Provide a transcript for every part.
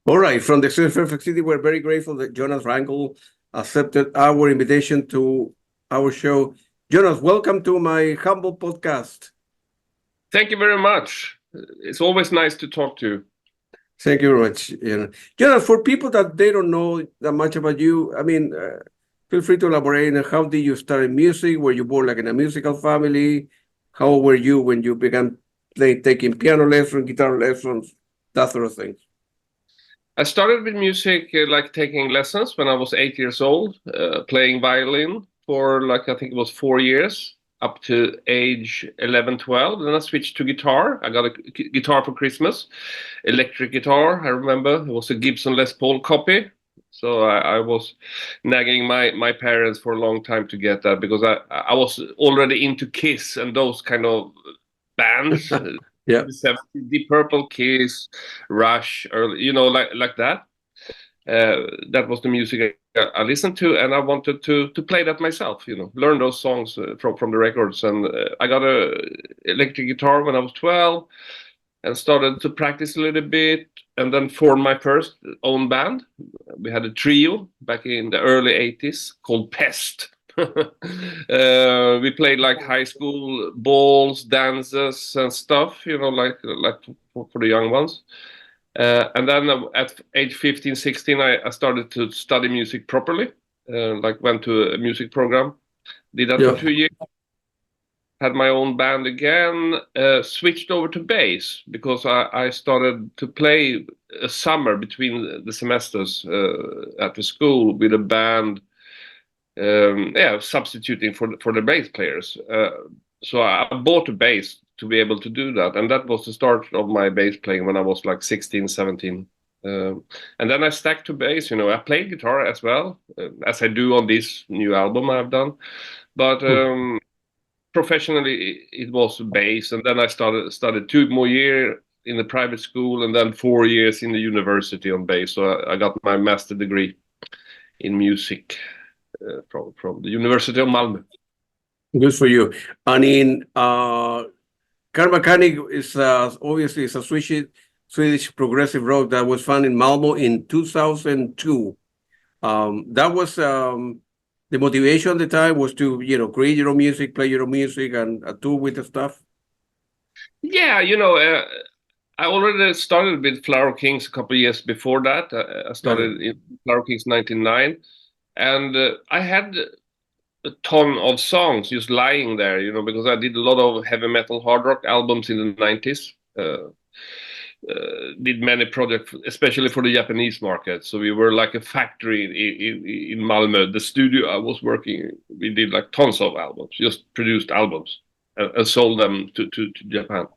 All right, from the Fairfax City, we're very grateful that Jonas Reingold accepted our invitation to our show. Jonas, welcome to my humble podcast. Thank you very much. It's always nice to talk to you. Thank you very much. Jonas, for people that they don't know that much about you, feel free to elaborate on how did you start in music? Were you born like in a musical family? How were you when you began taking piano lessons, guitar lessons, that sort of thing? I started with music, like taking lessons when I was 8 years old, playing violin for like, I think it was 4 years, up to age 11, 12. Then I switched to guitar. I got a guitar for Christmas, electric guitar. I remember it was a Gibson Les Paul copy. So I was nagging my parents for a long time to get that because I was already into Kiss and those kind of bands. Yeah. Deep Purple, Kiss, Rush, early, like that. That was the music I listened to, and I wanted to play that myself. Learn those songs from the records. And I got a electric guitar when I was 12, and started to practice a little bit, and then formed my first own band. We had a trio back in the early '80s called Pest. We played like high school balls, dances, and stuff. Like for the young ones. And then at age 15, 16, I started to study music properly. Like went to a music program, did that for 2 years. Had my own band again, switched over to bass because I started to play a summer between the semesters at the school with a band, substituting for the bass players. So I bought a bass to be able to do that, and that was the start of my bass playing when I was like 16, 17. And then I stuck to bass. I played guitar as well, as I do on this new album I've done. But professionally, it was bass, and then I studied 2 more years in the private school, and then 4 years in the university on bass. So I got my master degree in music from the University of Malmö. Good for you. And in Karmakanic is obviously it's a Swedish progressive rock that was founded in Malmö in 2002. That was the motivation at the time was to create your own music, play your own music, and tour with the stuff. Yeah, I already started with Flower Kings a couple of years before that. I started in Flower Kings '99, and I had a ton of songs just lying there, because I did a lot of heavy metal hard rock albums in the '90s. Did many projects, especially for the Japanese market. So we were like a factory in Malmö. The studio I was working, we did like tons of albums, just produced albums and sold them to Japan.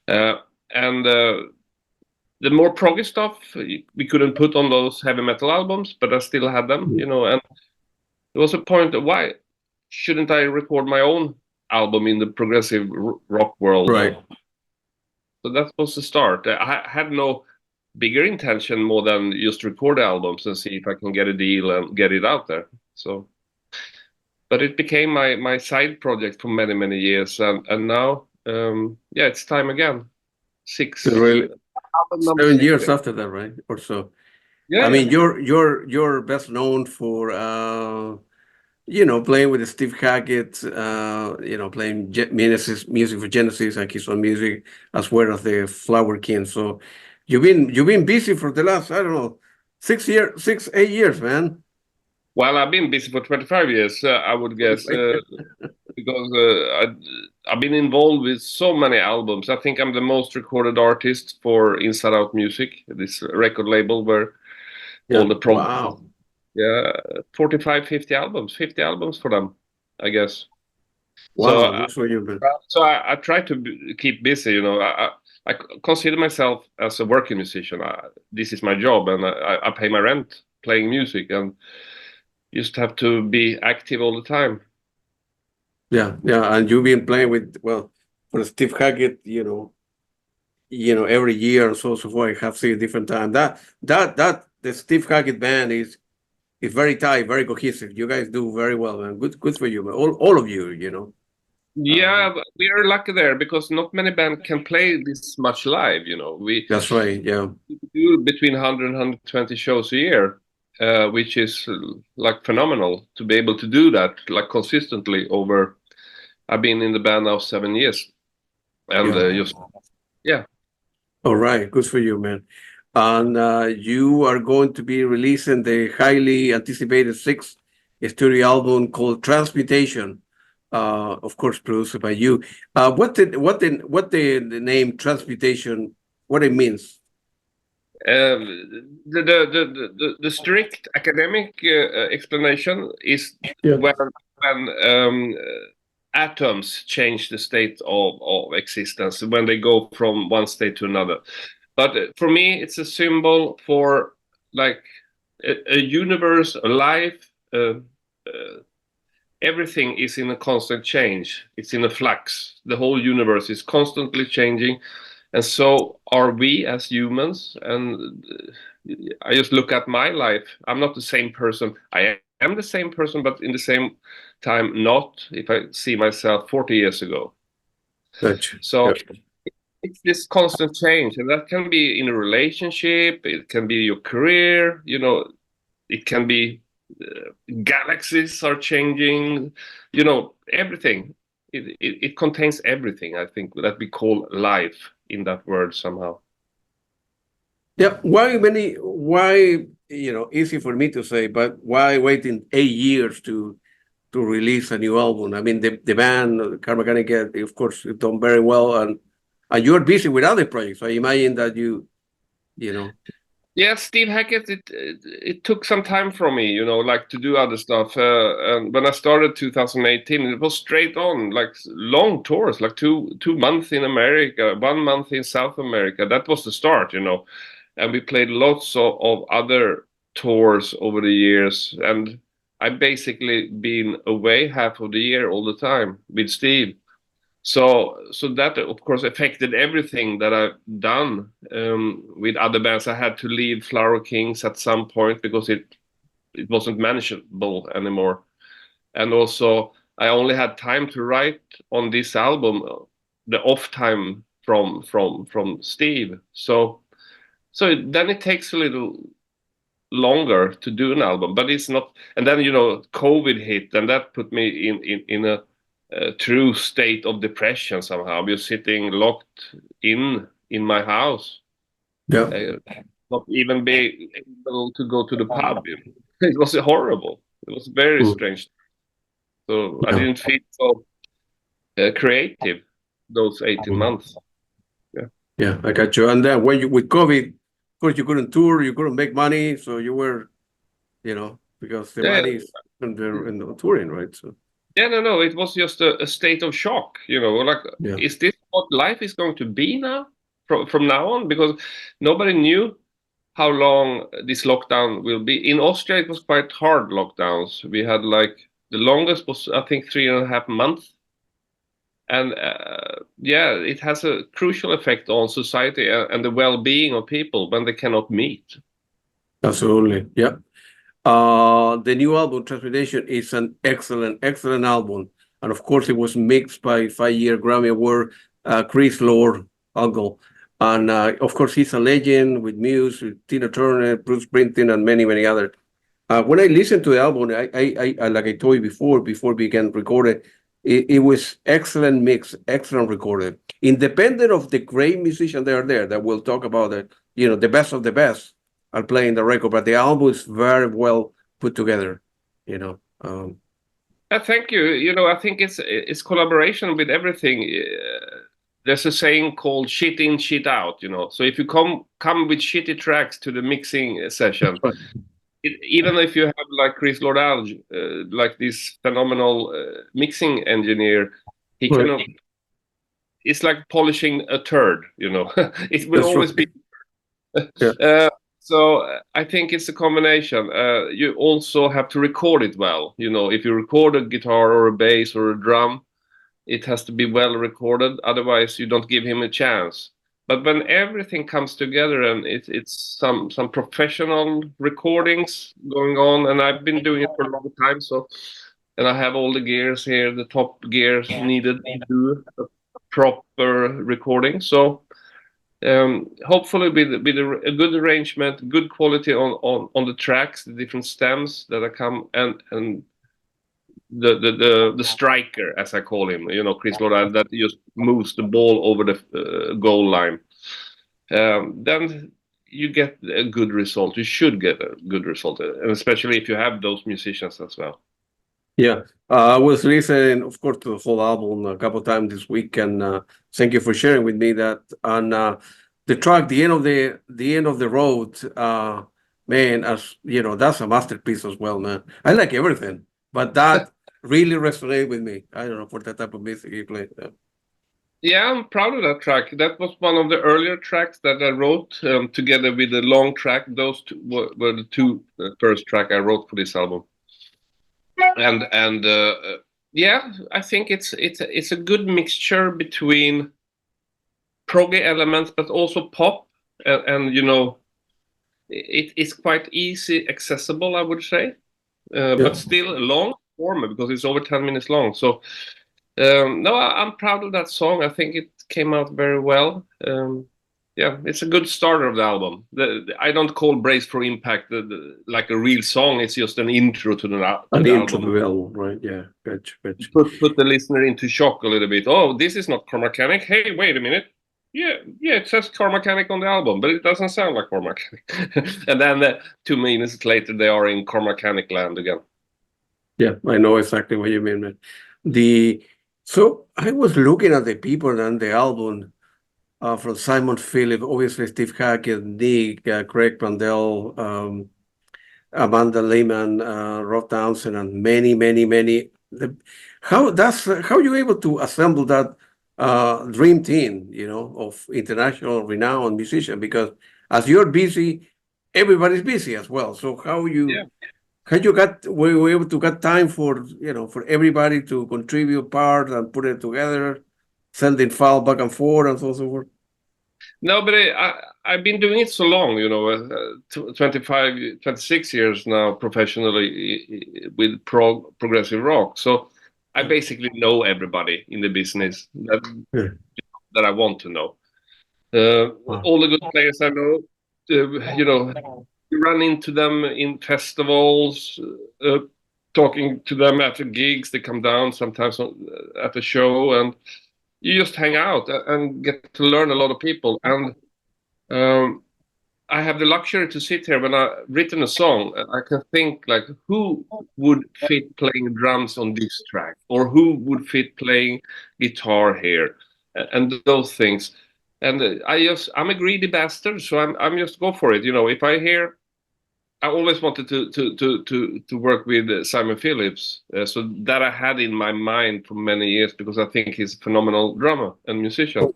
And the more proggy stuff we couldn't put on those heavy metal albums, but I still had them, and there was a point of why shouldn't I record my own album in the progressive rock world? Right. So that was the start. I had no bigger intention more than just record albums and see if I can get a deal and get it out there. So, but it became my side project for many, many years, and now, it's time again. 7 years after that, right? Or so. Yeah. You're best known for playing with Steve Hackett, playing music for Genesis and Kiss on Music, as well as the Flower King. So you've been busy for the last, I don't know, 8 years, man. Well, I've been busy for 25 years, I would guess, because I've been involved with so many albums. I think I'm the most recorded artist for Inside Out Music, this record label where all the problems. Wow. Yeah, 45, 50 albums for them, I guess. Wow, that's what you've been. So I try to keep busy, I consider myself as a working musician. This is my job, and I pay my rent playing music, and just have to be active all the time. Yeah, and you've been playing for Steve Hackett, every year and so forth. I have seen different time. That the Steve Hackett band is very tight, very cohesive. You guys do very well, man. Good for you, man. All of you, Yeah, we are lucky there because not many bands can play this much live. We That's right. Yeah. do between 100 and 120 shows a year, which is like phenomenal to be able to do that like consistently over. I've been in the band now 7 years, and Yeah. yeah. All right. Good for you, man. And you are going to be releasing the highly anticipated sixth studio album called Transmutation. Of course, produced by you. What the name Transmutation? What it means? The strict academic explanation is Yeah. when atoms change the state of existence when they go from one state to another. But for me, it's a symbol for like a universe, a life. Everything is in a constant change. It's in a flux. The whole universe is constantly changing, and so are we as humans. And I just look at my life. I'm not the same person. I am the same person, but in the same time, not if I see myself 40 years ago. Gotcha. So Yeah. it's this constant change, and that can be in a relationship. It can be your career. It can be galaxies are changing. Everything. It contains everything. I think that we call life in that word somehow. Yeah. Easy for me to say, but why waiting 8 years to release a new album? I mean, the band, Karmakanic, of course, you've done very well, and you're busy with other projects. I imagine that you know, Yeah, Steve Hackett. It took some time from me, like to do other stuff. And when I started 2018, it was straight on, like long tours, like two months in America, 1 month in South America. That was the start, And we played lots of other tours over the years. And I basically been away half of the year all the time with Steve. So that of course affected everything that I've done with other bands. I had to leave Flower Kings at some point because it wasn't manageable anymore, and also I only had time to write on this album, the off time from Steve. So then it takes a little longer to do an album, but it's not. And then COVID hit, and that put me in a true state of depression somehow. We're sitting locked in my house, yeah. not even being able to go to the pub. It was horrible. It was very Mm. strange. So I Yeah. didn't feel so creative those 18 months. Yeah, I got you. And then when you with COVID, of course, you couldn't tour, you couldn't make money, so you were, because the Yeah, money is in the touring, right? So yeah, no. It was just a state of shock. Like, yeah, is this what life is going to be now from now on? Because nobody knew how long this lockdown will be. In Austria, it was quite hard lockdowns. We had like the longest was I think 3.5 months, and yeah, it has a crucial effect on society and the well-being of people when they cannot meet. absolutely. Yeah. The new album, Transmutation, is an excellent album. And of course, it was mixed by 5-year Grammy Award, Chris Lord, uncle. And of course, he's a legend with Muse, with Tina Turner, Bruce Springsteen, and many others. When I listened to the album, I like I told you before we began recording, it was excellent mix, excellent recording. Independent of the great musicians that are there, that we'll talk about it, the best of the best are playing the record, but the album is very well put together, you know. Thank you. I think it's collaboration with everything. There's a saying called "shit in, shit out." So if you come with shitty tracks to the mixing session, even if you have like Chris Lord, like this phenomenal mixing engineer, he Right. cannot. It's like polishing a turd. It will That's always right. be. Yeah. So I think it's a combination. You also have to record it well. If you record a guitar or a bass or a drum, it has to be well recorded. Otherwise, you don't give him a chance. But when everything comes together and it's some professional recordings going on, and I've been doing it for a long time, so and I have all the gears here, the top gears needed to do a proper recording. So hopefully with a good arrangement, good quality on the tracks, the different stems that I come, and the striker, as I call him, Chris Lorel, that just moves the ball over the goal line. Then you get a good result. You should get a good result, and especially if you have those musicians as well. Yeah, I was listening, of course, to the whole album a couple times this week, and thank you for sharing with me that. On the track, the end of the road, man, as you know, that's a masterpiece as well, man. I like everything, but that really resonated with me. I don't know, for that type of music you play. Yeah, I'm proud of that track. That was one of the earlier tracks that I wrote together with the long track. Those two were the two first track I wrote for this album. And yeah, I think it's a good mixture between proggy elements, but also pop, and it's quite easy accessible, I would say, but still long form because it's over 10 minutes long. So no, I'm proud of that song. I think it came out very well. Yeah, it's a good starter of the album. I don't call Brace for Impact like a real song. It's just an intro to the An intro album. to the album, right? Yeah, gotcha. Put the listener into shock a little bit. Oh, this is not Karmakanic. Hey, wait a minute. Yeah, it says Karmakanic on the album, but it doesn't sound like Karmakanic. And then 2 minutes later, they are in Karmakanic land again. Yeah, I know exactly what you mean, man. So I was looking at the people on the album. From Simon Phillips, obviously Steve Hackett, Nick, Craig Brandel, Amanda Lehman, Rob Townsend, and many, many, many. How you able to assemble that dream team, of international renowned musician? Because as you're busy, everybody's busy as well. So were you able to get time for everybody to contribute part and put it together, sending file back and forth and so forth? No, but I've been doing it so long, 25, 26 years now professionally with progressive rock. So I basically know everybody in the business that I want to know. All the good players I know, you run into them in festivals, talking to them after gigs. They come down sometimes at the show, and you just hang out and get to learn a lot of people. And I have the luxury to sit here when I've written a song. I can think like, who would fit playing drums on this track, or who would fit playing guitar here, and those things. And I'm a greedy bastard, so I'm just go for it. If I hear, I always wanted to work with Simon Phillips, so that I had in my mind for many years because I think he's a phenomenal drummer and musician.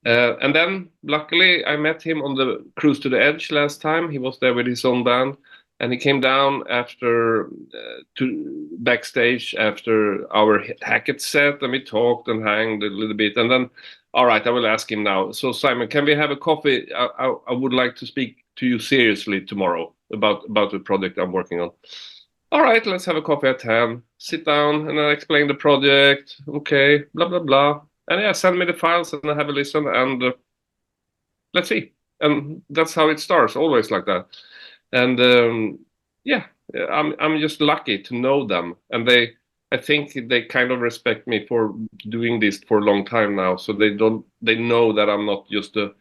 And then, luckily, I met him on the Cruise to the Edge last time. He was there with his own band, and he came down after to backstage after our Hackett set, and we talked and hanged a little bit. And then, all right, I will ask him now. So, Simon, can we have a coffee? I would like to speak to you seriously tomorrow about the project I'm working on. All right, let's have a coffee at 10. Sit down, and I explain the project. Okay, blah, blah, blah. And yeah, send me the files and I have a listen, and let's see. And that's how it starts, always like that. And yeah, I'm just lucky to know them, and I think they kind of respect me for doing this for a long time now. So they know that I'm not just a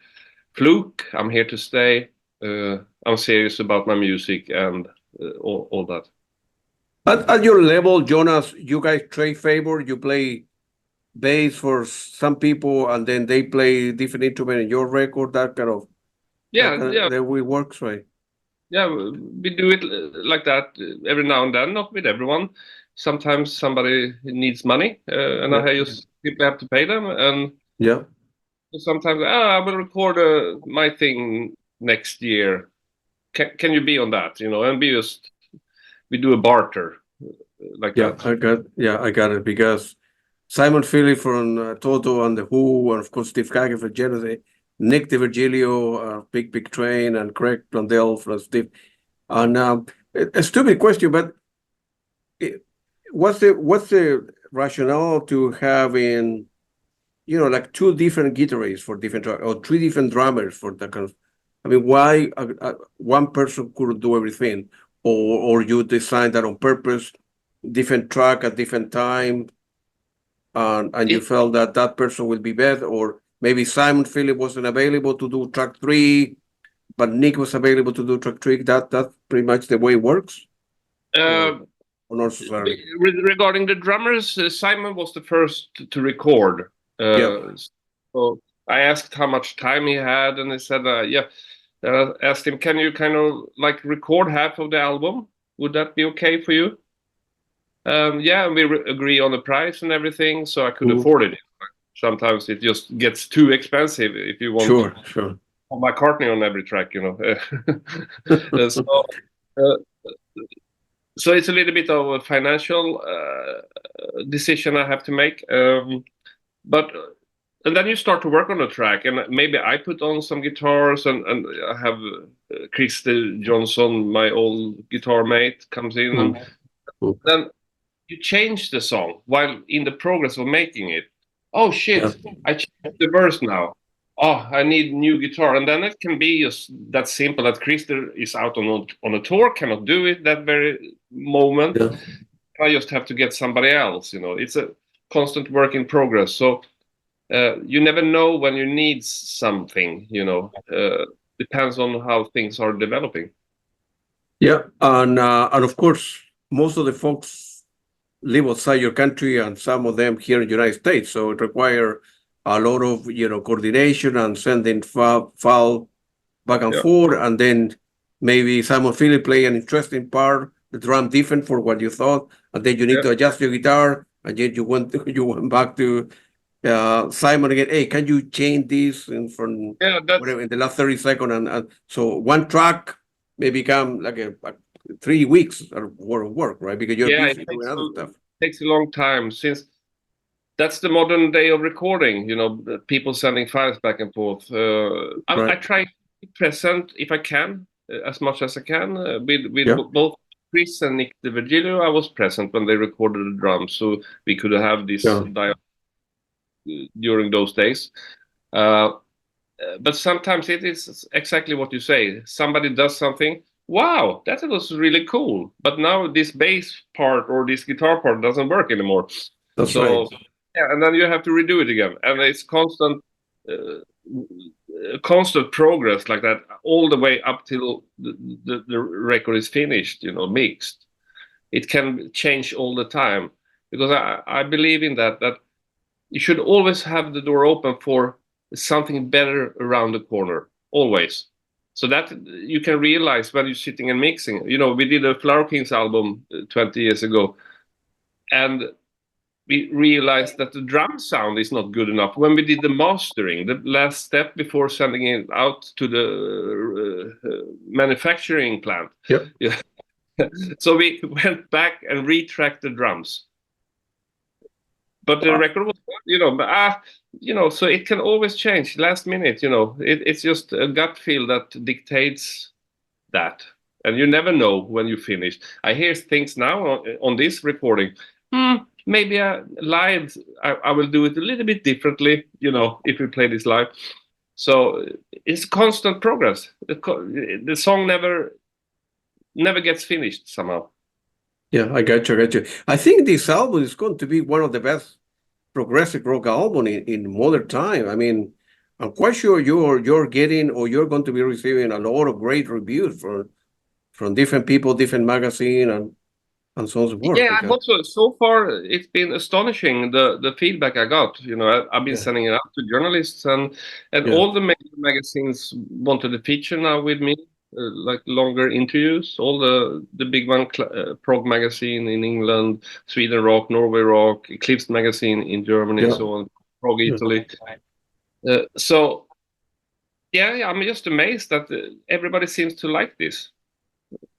fluke. I'm here to stay. I'm serious about my music and all that. At your level, Jonas, you guys trade favor. You play bass for some people, and then they play different instrument in your record. That kind of that way works, right? Yeah, we do it like that every now and then. Not with everyone. Sometimes somebody needs money, and I just simply have to pay them. And sometimes I will record my thing next year. Can you be on that? And we do a barter like that. I got it, because Simon Phillips from Toto and the Who, and of course Steve Hackett from Genesis, Nick DiVirgilio, Big Train, and Craig Blundell from Steve. And a stupid question, but what's the rationale to having, like two different guitarists for different or three different drummers for that kind of? I mean, why one person couldn't do everything, or you designed that on purpose, different track at different time, and you felt that that person will be better, or maybe Simon Philip wasn't available to do track three, but Nick was available to do track three. That's pretty much the way it works. Uh, Or not necessarily. Regarding the drummers, Simon was the first to record. Yeah. So I asked how much time he had, and he said, "Yeah." Asked him, "Can you kind of like record half of the album? Would that be okay for you?" Yeah, and we agree on the price and everything, so I could afford it. Sometimes it just gets too expensive if you want Sure. McCartney on every track, so, uh, so it's a little bit of a financial decision I have to make. But and then you start to work on a track, and maybe I put on some guitars, and I have Christer Johnson, my old guitar mate, comes in, and then you change the song while in the progress of making it. Oh shit! I changed the verse now. Oh, I need new guitar, and then it can be just that simple. That Christer is out on a tour, cannot do it that very moment. Yeah. I just have to get somebody else. It's a constant work in progress. So you never know when you need something. Depends on how things are developing. Yeah, and of course, most of the folks live outside your country, and some of them here in the United States. So it requires a lot of coordination and sending file back and forth, and then maybe Simon Philip play an interesting part, the drum different for what you thought, and then you need to adjust your guitar, and then you went back to Simon again. Hey, can you change this from whatever in the last 30 seconds? And so one track may become like a 3 weeks or worth of work, right? Because you're busy doing other stuff. It takes a long time, since that's the modern day of recording. People sending files back and forth. I try to be present if I can, as much as I can. With both Chris and Nick DeVirgilio, I was present when they recorded the drums, so we could have this dialogue during those days. But sometimes it is exactly what you say. Somebody does something. Wow, that was really cool. But now this bass part or this guitar part doesn't work anymore. That's right. Yeah, and then you have to redo it again, and it's constant progress like that all the way up till the record is finished. Mixed. It can change all the time, because I believe in that you should always have the door open for something better around the corner, always. So that you can realize when you're sitting and mixing. We did a Flower Kings album 20 years ago, and we realized that the drum sound is not good enough. When we did the mastering, the last step before sending it out to the manufacturing plant. Yep. So we went back and retracked the drums. But the record was, so it can always change last minute. It's just a gut feel that dictates that, and you never know when you finish. I hear things now on this recording. Maybe live, I will do it a little bit differently. If we play this live, so it's constant progress. The song never gets finished somehow. Yeah, I got you. I think this album is going to be one of the best progressive rock album in modern time. I mean, I'm quite sure you're getting, or you're going to be receiving a lot of great reviews from different people, different magazine, and so on and so forth. Yeah, I'm also, so far it's been astonishing the feedback I got. I've been sending it out to journalists, and all the major magazines wanted to feature now with me. Like longer interviews, all the big one, Prog magazine in England, Sweden Rock, Norway Rock, Eclipse magazine in Germany, so on, Prog Italy. So yeah, I'm just amazed that everybody seems to like this.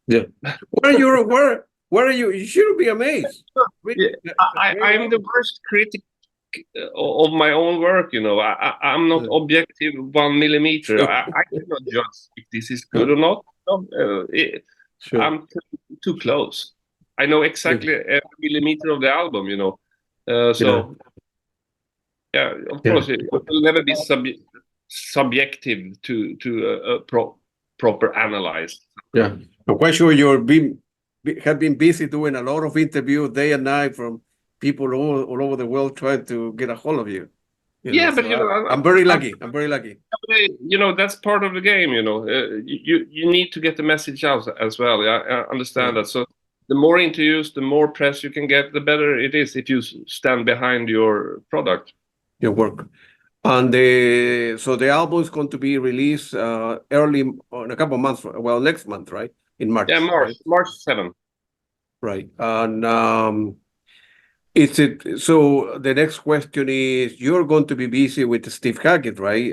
Yeah, where are you? You shouldn't be amazed. I'm the worst critic of my own work. I'm not objective 1 millimeter. I cannot judge if this is good or not. I'm too close. I know exactly every millimeter of the album, you know. So yeah, of course, it will never be subjective to proper analyze. Yeah, I'm quite sure have been busy doing a lot of interviews day and night from people all over the world trying to get a hold of you. Yeah, but So you know, I'm very lucky. I'm very lucky. you know, that's part of the game. You know, you need to get the message out as well. Yeah, I understand that. So the more interviews, the more press you can get, the better it is if you stand behind your product. Your work. And so the album is going to be released early in a couple of months. Well, next month, right? In March. Yeah, Right? March 7th. Right. And is it so? The next question is: you're going to be busy with Steve Hackett, right?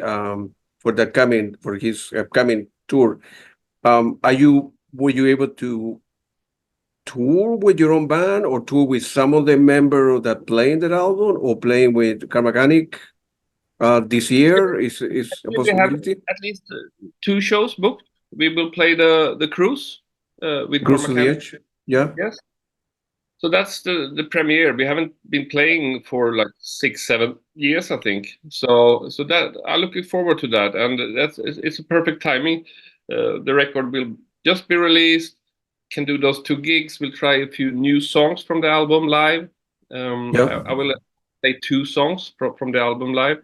For his upcoming tour. Were you able to tour with your own band or tour with some of the members that play in that album or playing with Karmakanic this year is a We have possibility? at least 2 shows booked. We will play the cruise with Cruise to the Karmakanic. Edge? Yeah. Yes. So that's the premiere. We haven't been playing for like 6-7 years, I think. So that I'm looking forward to that, and it's a perfect timing. The record will just be released. Can do those 2 gigs. We'll try a few new songs from the album live. Yeah. I will play 2 songs from the album live.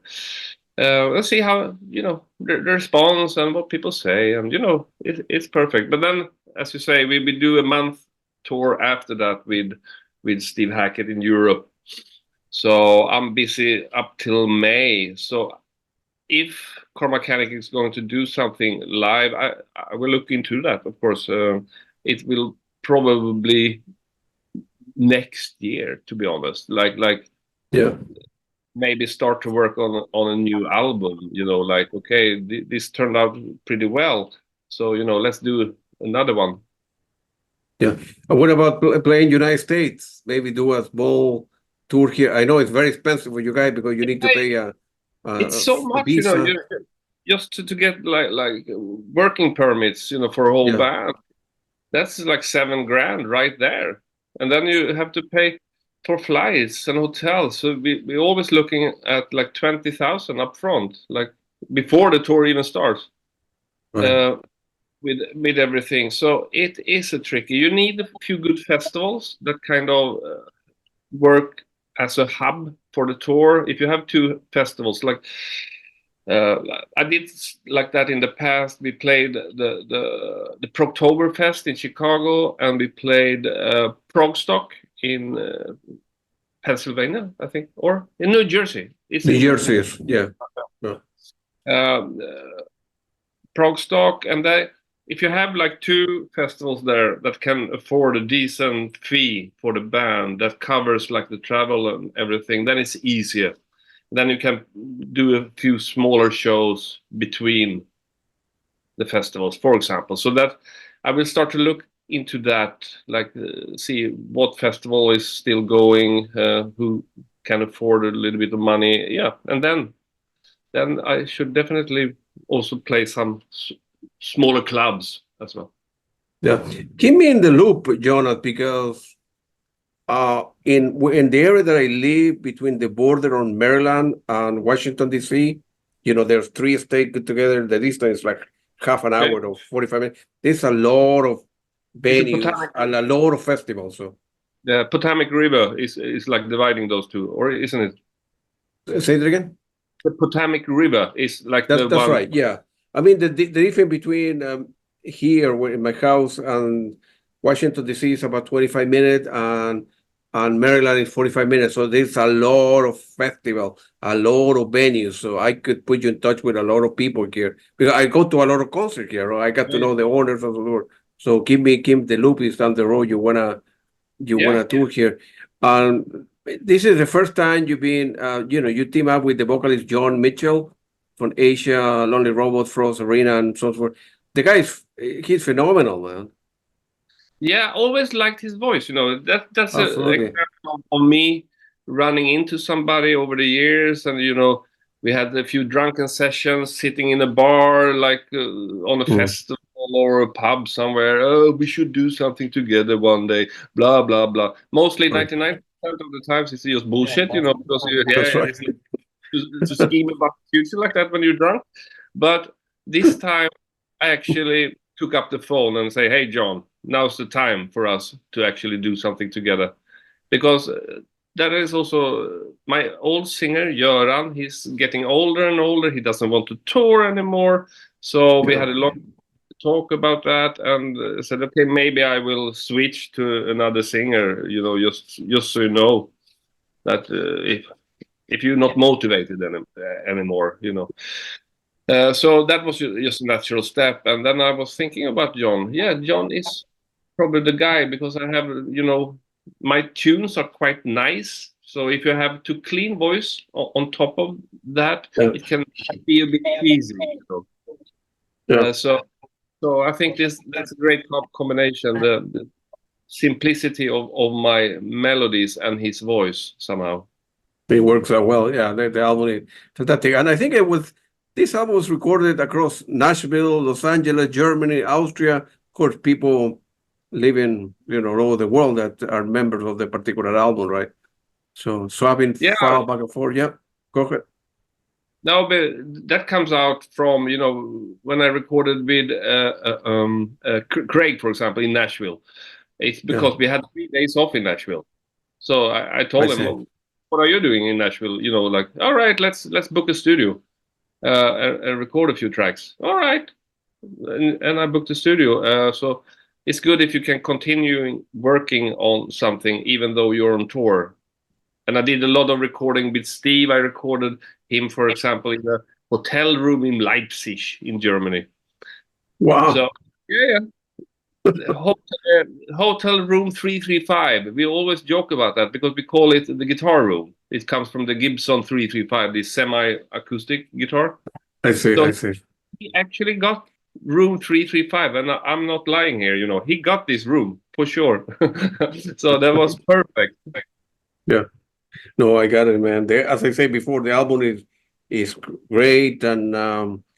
Let's see how the response and what people say, and it's perfect. But then, as you say, we do a month tour after that with Steve Hackett in Europe. So I'm busy up till May. So if Karmakanic is going to do something live, I will look into that. Of course, it will probably next year, to be honest. Like Yeah. maybe start to work on a new album. Like okay, this turned out pretty well. So let's do another one. Yeah. And what about playing United States? Maybe do a small tour here. I know it's very expensive for you guys because you need to pay It's so a much, visa. just to get like working permits, for a whole Yeah. band. That's like 7 grand right there, and then you have to pay for flights and hotels. So we're always looking at like 20,000 up front, like before the tour even starts. Right. With everything, so it is a tricky. You need a few good festivals that kind of work as a hub for the tour. If you have 2 festivals, like I did like that in the past. We played the Progtoberfest in Chicago, and we played Progstock in Pennsylvania, I think, or in New Jersey. It's New in Jersey, yeah. Progstock, and if you have like 2 festivals there that can afford a decent fee for the band that covers like the travel and everything, then it's easier. Then you can do a few smaller shows between the festivals, for example. So that I will start to look into that, like see what festival is still going, who can afford a little bit of money. Yeah, and then I should definitely also play some smaller clubs as well. Yeah. Keep me in the loop, Jonas, because in the area that I live between the border on Maryland and Washington, D.C., there's 3 states put together. The distance is like half an hour or 45 minutes. There's a lot of venues and a lot of festivals. So the Potomac River is like dividing those 2, or isn't it? Say it again. The Potomac River is like that's one. right. Yeah, I mean the difference between here in my house and Washington D.C. is about 25 minutes, and Maryland is 45 minutes. So there's a lot of festival, a lot of venues. So I could put you in touch with a lot of people here because I go to a lot of concerts here. Right? I got to know the owners of the tour. So keep the loop is down the road. You wanna tour here. This is the first time you've been, you team up with the vocalist John Mitchell from Asia, Lonely Robot, Frost Arena, and so forth. The guy he's phenomenal, man. Yeah, always liked his voice. That's an Absolutely. example of me running into somebody over the years, and we had a few drunken sessions sitting in a bar, like on a festival, or a pub somewhere. Oh, we should do something together one day. Blah blah blah. Mostly Right. 99% of the times it's just bullshit, you know, because That's right. it's to scheme about the future like that when you're drunk. But this time, I actually took up the phone and say, "Hey, John, now's the time for us to actually do something together," because that is also my old singer Göran. He's getting older and older. He doesn't want to tour anymore. So we Yeah. had a long talk about that, and said, "Okay, maybe I will switch to another singer. You know, just so you know that if you're not motivated anymore, you know." So that was just a natural step. And then I was thinking about John. Yeah, John is probably the guy because I have, you know, my tunes are quite nice. So if you have to clean voice on top of that, Yeah. it can be a bit easy. You know? Yeah. So I think that's a great combination. The simplicity of my melodies and his voice somehow. It works out well. Yeah, the album is fantastic. And I think this album was recorded across Nashville, Los Angeles, Germany, Austria. Of course, people living, you know, all over the world that are members of the particular album, right? So swapping Yeah, file back and forth. Yeah, go ahead. no, but that comes out from, you know, when I recorded with Craig, for example, in Nashville. It's because we had 3 days off in Nashville. So I I told him, see. "Oh, what are you doing in Nashville?" You know, like, all right, let's book a studio and record a few tracks. All right, and I booked a studio. So it's good if you can continue working on something even though you're on tour. And I did a lot of recording with Steve. I recorded him, for example, in a hotel room in Leipzig in Germany. Wow. So yeah, hotel room 335. We always joke about that because we call it the guitar room. It comes from the Gibson 335, the semi-acoustic guitar. I see. So I see. he actually got room 335, and I'm not lying here. You know, he got this room for sure. So that was perfect. Yeah. No, I got it, man. As I said before, the album is great, and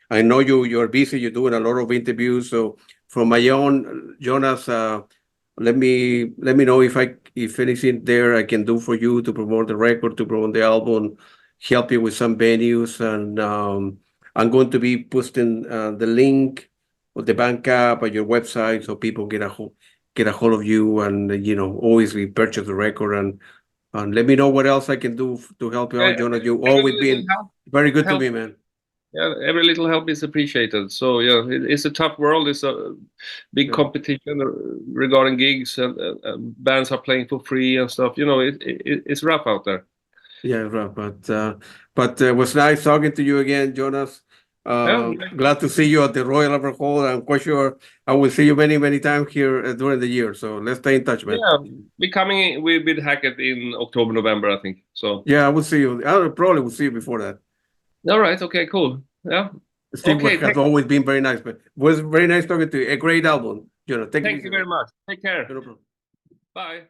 I know you're busy. You're doing a lot of interviews. So from my own, Jonas, let me know if anything there I can do for you to promote the record, to promote the album, help you with some venues, and I'm going to be posting the link of the Bandcamp at your website so people get a hold of you, and always we purchase the record, and let me know what else I can do to help you out, Jonas. You've Every always little been very good to help. me, man. Yeah, every little help is appreciated. So yeah, it's a tough world. It's a big Yeah. competition regarding gigs, and bands are playing for free and stuff. You know, it's rough out there. Yeah, right. But it was nice talking to you again, Jonas. Yeah, Glad to see you at the Royal Albert Hall. I'm quite sure I will see you many, many times here during the year. So let's stay in touch, man. yeah. We're coming with Hackett in October, November, I think. So Yeah, I will see you. I probably will see you before that. all right, okay, cool. Yeah, Steve okay. has always been very nice, but it was very nice talking to you. A great album. Take it Thank easy, you very man. much. Take care. No problem. Bye.